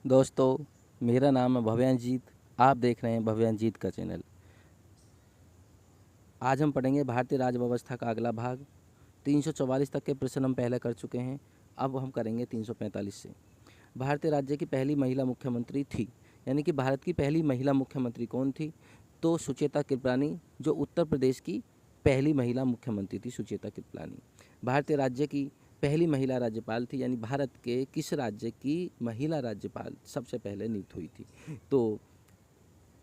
दोस्तों, मेरा नाम है भव्यांजीत। आप देख रहे हैं भव्यांजीत का चैनल। आज हम पढ़ेंगे भारतीय राज्य व्यवस्था का अगला भाग। 344 तक के प्रश्न हम पहले कर चुके हैं। अब हम करेंगे 345 से। भारतीय राज्य की पहली महिला मुख्यमंत्री थी, यानी कि भारत की पहली महिला मुख्यमंत्री कौन थी? तो सुचेता कृपलानी, जो उत्तर प्रदेश की पहली महिला मुख्यमंत्री थी, सुचेता कृपलानी। भारतीय राज्य की पहली महिला राज्यपाल थी, यानी भारत के किस राज्य की महिला राज्यपाल सबसे पहले नियुक्त हुई थी? तो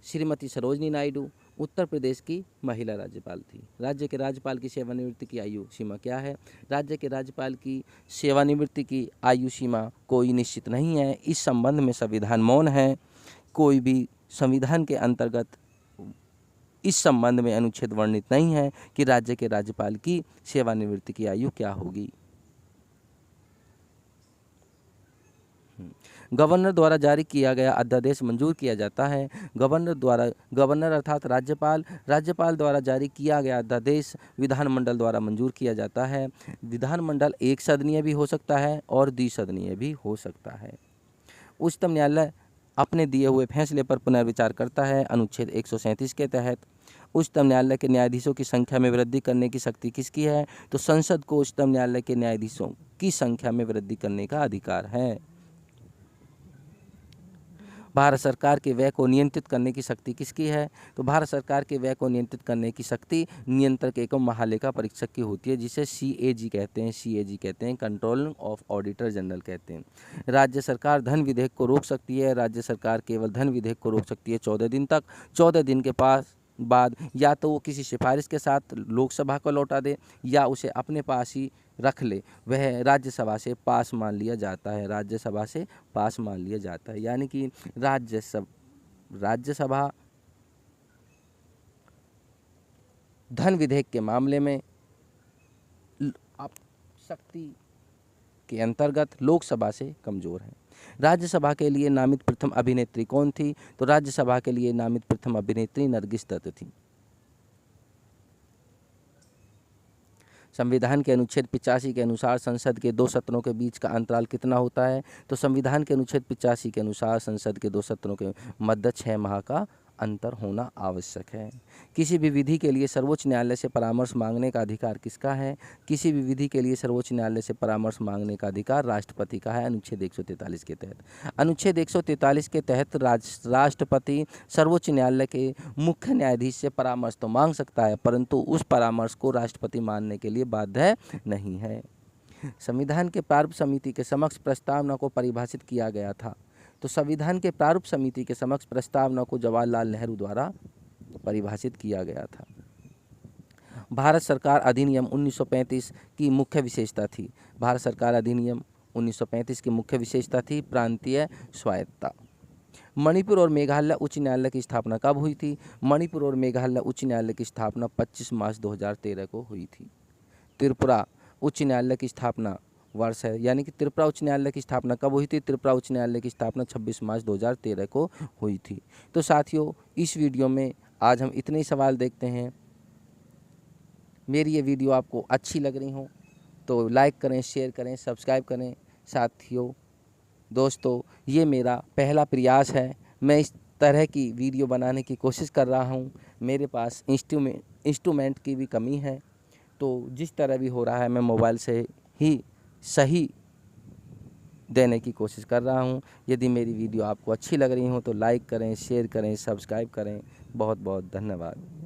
श्रीमती सरोजनी नायडू उत्तर प्रदेश की महिला राज्यपाल थी। राज्य के राज्यपाल की सेवानिवृत्ति की आयु सीमा क्या है? राज्य के राज्यपाल की सेवानिवृत्ति की आयु सीमा कोई निश्चित नहीं है। इस संबंध में संविधान मौन है। कोई भी संविधान के अंतर्गत इस संबंध में अनुच्छेद वर्णित नहीं है कि राज्य के राज्यपाल की सेवानिवृत्ति की आयु क्या होगी। गवर्नर द्वारा जारी किया गया अध्यादेश मंजूर किया जाता है। गवर्नर अर्थात राज्यपाल द्वारा जारी किया गया अध्यादेश विधानमंडल द्वारा मंजूर किया जाता है। विधानमंडल एक सदनीय भी हो सकता है और द्विसदनीय भी हो सकता है। उच्चतम न्यायालय अपने दिए हुए फैसले पर पुनर्विचार करता है। अनुच्छेद 137 के तहत उच्चतम न्यायालय के न्यायाधीशों की संख्या में वृद्धि करने की शक्ति किसकी है? तो संसद को उच्चतम न्यायालय के न्यायाधीशों की संख्या में वृद्धि करने का अधिकार है। भारत सरकार के व्यय को नियंत्रित करने की शक्ति किसकी है? तो भारत सरकार के व्यय को नियंत्रित करने की शक्ति नियंत्रक एवं महालेखा परीक्षक की होती है, जिसे CAG कहते हैं, कंट्रोलिंग ऑफ ऑडिटर जनरल कहते हैं। राज्य सरकार धन विधेयक को रोक सकती है। राज्य सरकार केवल धन विधेयक को रोक सकती है 14 दिन तक। 14 दिन के बाद या तो वो किसी सिफारिश के साथ लोकसभा को लौटा दे या उसे अपने पास ही रख ले। वह राज्यसभा से पास मान लिया जाता है। राज्यसभा से पास मान लिया जाता है, यानी कि राज्यसभा धन विधेयक के मामले में शक्ति के अंतर्गत लोकसभा से कमजोर है। राज्यसभा के लिए नामित प्रथम अभिनेत्री कौन थी? तो राज्यसभा के लिए नामित प्रथम अभिनेत्री नरगिस दत्त थी। संविधान के अनुच्छेद 85 के अनुसार संसद के 2 सत्रों के बीच का अंतराल कितना होता है? तो संविधान के अनुच्छेद 85 के अनुसार संसद के 2 सत्रों के मध्य 6 माह का अंतर होना आवश्यक है। किसी भी विधि के लिए सर्वोच्च न्यायालय से परामर्श मांगने का अधिकार किसका है? किसी भी विधि के लिए सर्वोच्च न्यायालय से परामर्श मांगने का अधिकार राष्ट्रपति का है, अनुच्छेद 143 के तहत। अनुच्छेद 143 के तहत राष्ट्रपति सर्वोच्च न्यायालय के मुख्य न्यायाधीश से परामर्श तो मांग सकता है, परंतु उस परामर्श को राष्ट्रपति मानने के लिए बाध्य नहीं है। संविधान के प्रारूप समिति के समक्ष प्रस्तावना को परिभाषित किया गया था। तो संविधान के प्रारूप समिति के समक्ष प्रस्तावना को जवाहरलाल नेहरू द्वारा परिभाषित किया गया था। भारत सरकार अधिनियम 1935 की मुख्य विशेषता थी। भारत सरकार अधिनियम 1935 की मुख्य विशेषता थी प्रांतीय स्वायत्तता। मणिपुर और मेघालय उच्च न्यायालय की स्थापना कब हुई थी? मणिपुर और मेघालय उच्च न्यायालय की स्थापना 25 मार्च 2013 को हुई थी। त्रिपुरा उच्च न्यायालय की स्थापना वर्ष है, यानी कि त्रिपुरा उच्च न्यायालय की स्थापना कब हुई थी? त्रिपुरा उच्च न्यायालय की स्थापना 26 मार्च 2013 को हुई थी। तो साथियों, इस वीडियो में आज हम इतने ही सवाल देखते हैं। मेरी ये वीडियो आपको अच्छी लग रही हो तो लाइक करें, शेयर करें, सब्सक्राइब करें। साथियों, दोस्तों, ये मेरा पहला प्रयास है। मैं इस तरह की वीडियो बनाने की कोशिश कर रहा हूँ। मेरे पास इंस्ट्रूमेंट की भी कमी है, तो जिस तरह भी हो रहा है मैं मोबाइल से ही सही देने की कोशिश कर रहा हूँ। यदि मेरी वीडियो आपको अच्छी लग रही हो तो लाइक करें, शेयर करें, सब्सक्राइब करें। बहुत बहुत धन्यवाद।